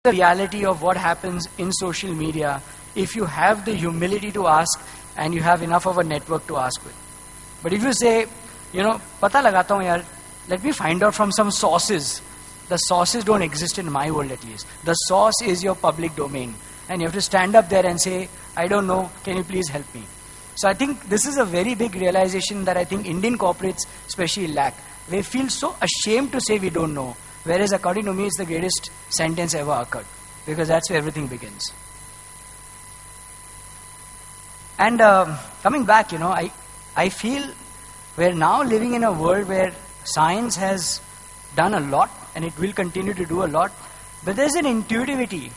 the reality of what happens in social media if you have the humility to ask and you have enough of a network to ask with. But if you say, pata lagata hu yaar, let me find out from some sources. The sources don't exist in my world at least. The source is your public domain. And you have to stand up there and say, I don't know, can you please help me? So I think this is a very big realization that I think Indian corporates especially lack. They feel so ashamed to say we don't know. Whereas according to me, it's the greatest sentence ever occurred. Because that's where everything begins. And coming back, I feel we're now living in a world where science has done a lot and it will continue to do a lot. But there's an intuitivity.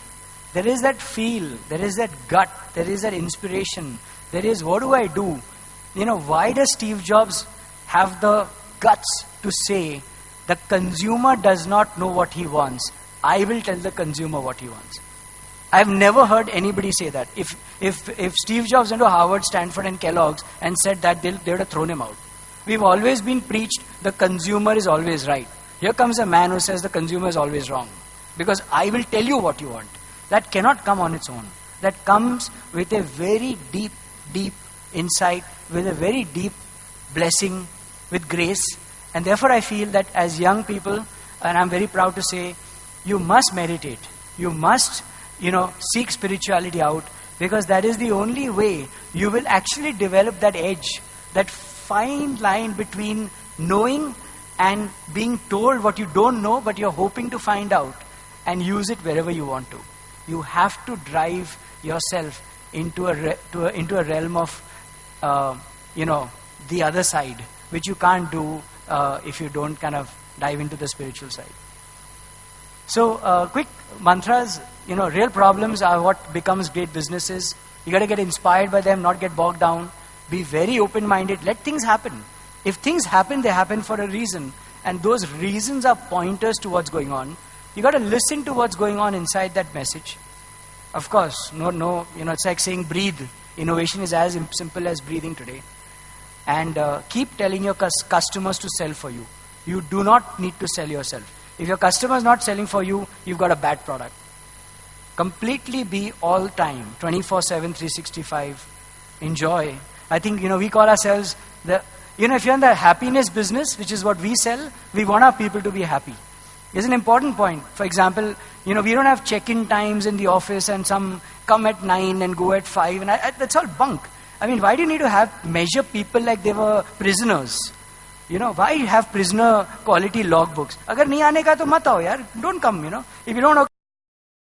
There is that feel. There is that gut. There is that inspiration. There is, what do I do? Why does Steve Jobs have the guts to say, the consumer does not know what he wants. I will tell the consumer what he wants. I've never heard anybody say that. If Steve Jobs went to Harvard, Stanford and Kellogg's and said that, they would have thrown him out. We've always been preached the consumer is always right. Here comes a man who says the consumer is always wrong. Because I will tell you what you want. That cannot come on its own. That comes with a very deep, deep insight, with a very deep blessing, with grace. And therefore I feel that as young people, and I'm very proud to say, you must meditate. You must, seek spirituality out, because that is the only way you will actually develop that edge, that fine line between knowing and being told what you don't know, but you're hoping to find out, and use it wherever you want to. You have to drive yourself into a realm of, the other side, which you can't do if you don't kind of dive into the spiritual side. So, quick mantras, real problems are what becomes great businesses. You got to get inspired by them, not get bogged down. Be very open-minded. Let things happen. If things happen, they happen for a reason. And those reasons are pointers to what's going on. You got to listen to what's going on inside that message. Of course, it's like saying breathe. Innovation is as simple as breathing today. And keep telling your customers to sell for you. You do not need to sell yourself. If your customer is not selling for you, you've got a bad product. Completely be all time, 24/7, 365. Enjoy. I think, we call ourselves if you're in the happiness business, which is what we sell, we want our people to be happy. It's an important point. For example, we don't have check-in times in the office and some come at 9 and go at 5. And that's all bunk. I mean, why do you need to measure people like they were prisoners? Why have prisoner quality logbooks? Agar nahi aane ka to mat aao yaar. Don't come, If you don't